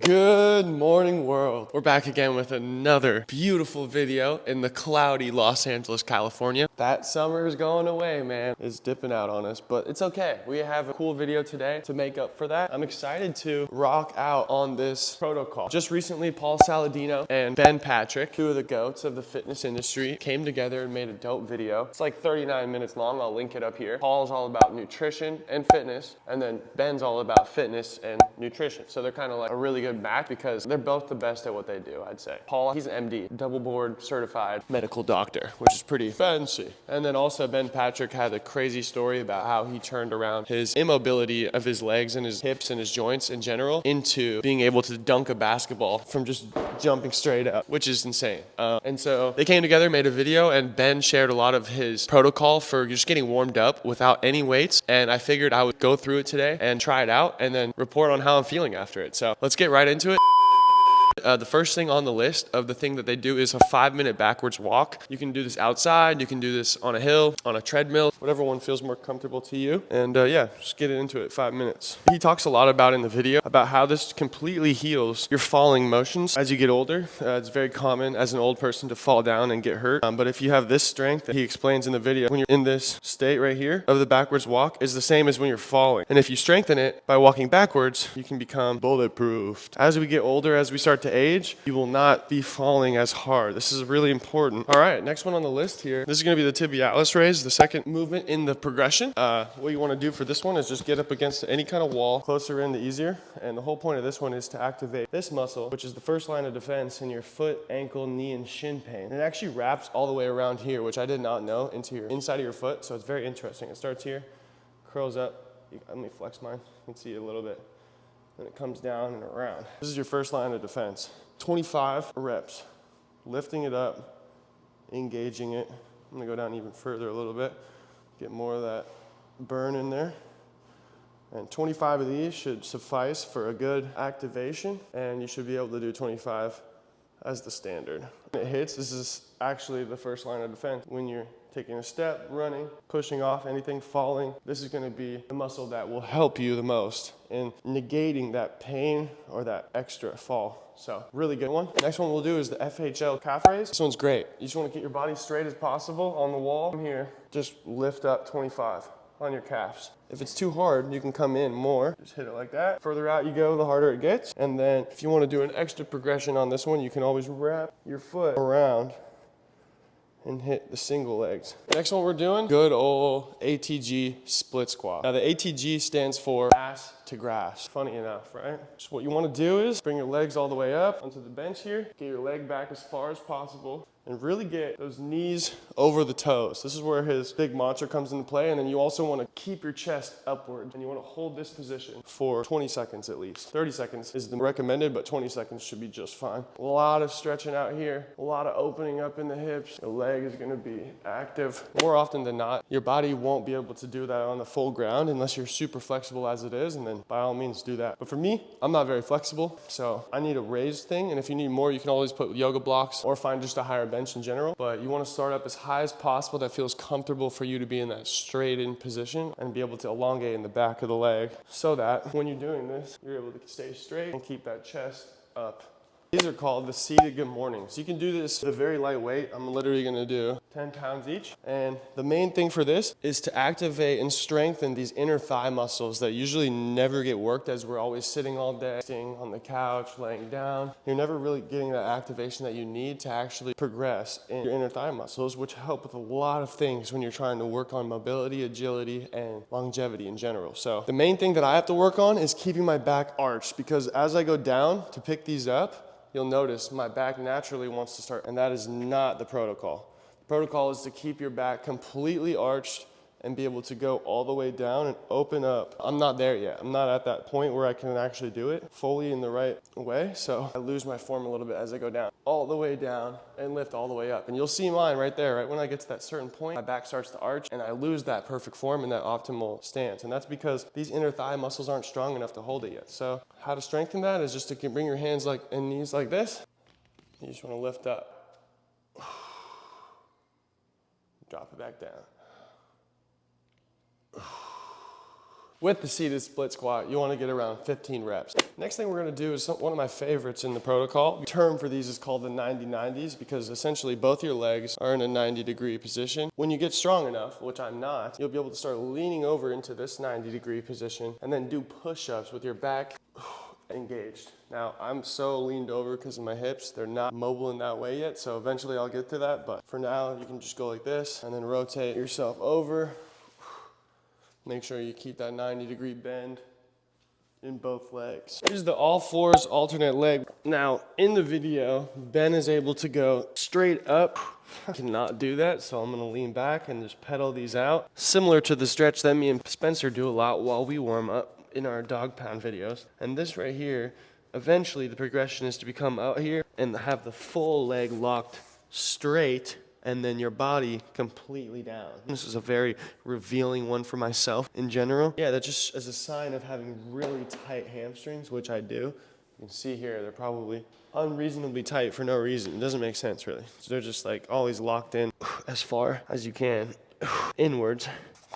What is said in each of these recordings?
Good morning, world. We're back again with another beautiful video in the cloudy Los Angeles, California. That summer is going away, man. It's dipping out on us, but it's okay. We have a cool video today to make up for that. I'm excited to rock out on this protocol. Just recently, Paul Saladino and Ben Patrick, two of the goats of the fitness industry, came together and made a dope video. It's like 39 minutes long. I'll link it up here. Paul's all about nutrition and fitness, and then Ben's all about fitness and nutrition. So they're kind of like a really good match because they're both the best at what they do, I'd say. Paul, he's an MD, double board certified medical doctor, which is pretty fancy. And then also Ben Patrick had a crazy story about how he turned around his immobility of his legs and his hips and his joints in general into being able to dunk a basketball from just jumping straight up, which is insane. And so they came together, made a video, and Ben shared a lot of his protocol for just getting warmed up without any weights. And I figured I would go through it today and try it out and then report on how I'm feeling after it. So let's get right into it. The first thing on the list of the thing that they do is a 5-minute backwards walk. You can do this outside, you can do this on a hill, on a treadmill, whatever one feels more comfortable to you. And yeah, just get into it, 5 minutes. He talks a lot about in the video about how this completely heals your falling motions as you get older. It's very common as an old person to fall down and get hurt. But if you have this strength that he explains in the video, when you're in this state right here of the backwards walk is the same as when you're falling. And if you strengthen it by walking backwards, you can become bulletproof. As we get older, as we start to age, you will not be falling as hard. This is really important. All right, next one on the list here. This is gonna be the tibialis raise, the second movement in the progression. What you wanna do for this one is just get up against any kind of wall. Closer in, the easier. And the whole point of this one is to activate this muscle, which is the first line of defense in your foot, ankle, knee, and shin pain. And it actually wraps all the way around here, which I did not know, into your inside of your foot. So it's very interesting. It starts here, curls up. Let me flex mine. You can see it a little bit. And it comes down and around. This is your first line of defense. 25 reps, lifting it up, engaging it. I'm gonna go down even further a little bit, get more of that burn in there. And 25 of these should suffice for a good activation, and you should be able to do 25 as the standard. When it hits, this is actually the first line of defense. When you're taking a step, running, pushing off anything, falling, this is gonna be the muscle that will help you the most in negating that pain or that extra fall. So really good one. Next one we'll do is the FHL calf raise. This one's great. You just wanna get your body straight as possible on the wall. From here, just lift up 25 on your calves. If it's too hard, you can come in more. Just hit it like that. Further out you go, the harder it gets. And then if you wanna do an extra progression on this one, you can always wrap your foot around and hit the single legs. Next one we're doing, good old ATG split squat. Now the ATG stands for ass to grass. Funny enough, right? So what you wanna do is bring your legs all the way up onto the bench here, get your leg back as far as possible, and really get those knees over the toes. This is where his big mantra comes into play. And then you also wanna keep your chest upward, and you wanna hold this position for 20 seconds at least. 30 seconds is the recommended, but 20 seconds should be just fine. A lot of stretching out here, a lot of opening up in the hips. The leg is gonna be active. More often than not, your body won't be able to do that on the full ground unless you're super flexible as it is, and then by all means do that. But for me, I'm not very flexible, so I need a raised thing. And if you need more, you can always put yoga blocks or find just a higher bench in general. But you want to start up as high as possible that feels comfortable for you to be in that straight in position and be able to elongate in the back of the leg so that when you're doing this, you're able to stay straight and keep that chest up. These are called the seated good mornings. You can do this at a very light weight. I'm literally gonna do 10 pounds each. And the main thing for this is to activate and strengthen these inner thigh muscles that usually never get worked as we're always sitting all day, sitting on the couch, laying down. You're never really getting that activation that you need to actually progress in your inner thigh muscles, which help with a lot of things when you're trying to work on mobility, agility, and longevity in general. So the main thing that I have to work on is keeping my back arched, because as I go down to pick these up, you'll notice my back naturally wants to start, and that is not the protocol. The protocol is to keep your back completely arched and be able to go all the way down and open up. I'm not there yet. I'm not at that point where I can actually do it fully in the right way. So I lose my form a little bit as I go down, all the way down and lift all the way up. And you'll see mine right there, right when I get to that certain point, my back starts to arch and I lose that perfect form and that optimal stance. And that's because these inner thigh muscles aren't strong enough to hold it yet. So how to strengthen that is just to bring your hands like and knees like this. You just want to lift up. Drop it back down. With the seated split squat, you want to get around 15 reps. Next thing we're going to do is one of my favorites in the protocol. The term for these is called the 90-90s because essentially both your legs are in a 90-degree position. When you get strong enough, which I'm not, you'll be able to start leaning over into this 90-degree position and then do push-ups with your back engaged. Now, I'm so leaned over because of my hips. They're not mobile in that way yet, so eventually I'll get to that. But for now, you can just go like this and then rotate yourself over. Make sure you keep that 90-degree bend in both legs. Here's the all fours alternate leg. Now, in the video, Ben is able to go straight up. I cannot do that, so I'm gonna lean back and just pedal these out. Similar to the stretch that me and Spencer do a lot while we warm up in our dog pound videos. And this right here, eventually the progression is to become out here and have the full leg locked straight and then your body completely down. This is a very revealing one for myself in general. Yeah, that just as a sign of having really tight hamstrings, which I do. You can see here, they're probably unreasonably tight for no reason. It doesn't make sense really. So they're just like always locked in as far as you can inwards.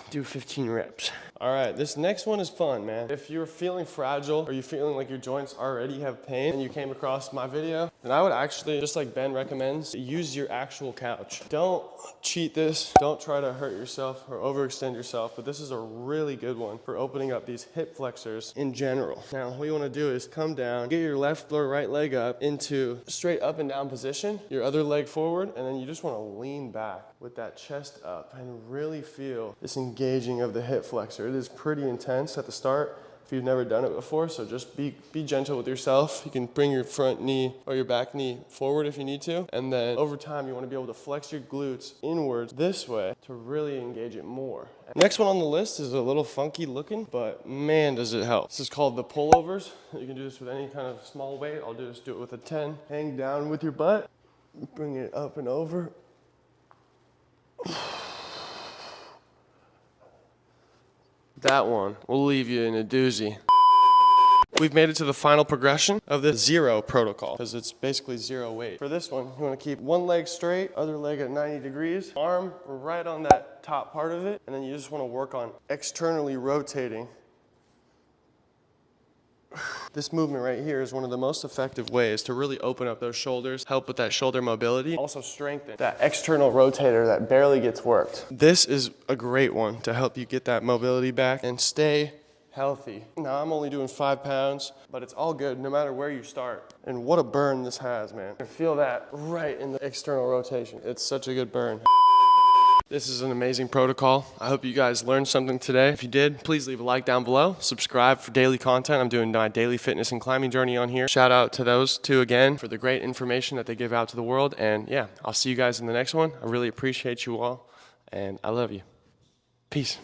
Do 15 reps. All right, this next one is fun, man. If you're feeling fragile or you're feeling like your joints already have pain and you came across my video, then I would actually, just like Ben recommends, use your actual couch. Don't cheat this. Don't try to hurt yourself or overextend yourself, but this is a really good one for opening up these hip flexors in general. Now, what you wanna do is come down, get your left or right leg up into straight up and down position, your other leg forward, and then you just wanna lean back with that chest up and really feel this engaging of the hip flexor. It is pretty intense at the start if you've never done it before, so just be gentle with yourself. You can bring your front knee or your back knee forward if you need to, and then over time you want to be able to flex your glutes inwards this way to really engage it more. Next one on the list is a little funky looking, but man does it help. This is called the pullovers. You can do this with any kind of small weight. I'll just do it with a 10. Hang down with your butt, bring it up and over. That one will leave you in a doozy. We've made it to the final progression of the zero protocol because it's basically zero weight. For this one, you want to keep one leg straight, other leg at 90 degrees, arm right on that top part of it, and then you just want to work on externally rotating. This movement right here is one of the most effective ways to really open up those shoulders, help with that shoulder mobility, also strengthen that external rotator that barely gets worked. This is a great one to help you get that mobility back and stay healthy. Now I'm only doing 5 pounds, but it's all good no matter where you start. And what a burn this has, man. I feel that right in the external rotation. It's such a good burn. This is an amazing protocol. I hope you guys learned something today. If you did, please leave a like down below. Subscribe for daily content. I'm doing my daily fitness and climbing journey on here. Shout out to those two again for the great information that they give out to the world. And yeah, I'll see you guys in the next one. I really appreciate you all, and I love you. Peace.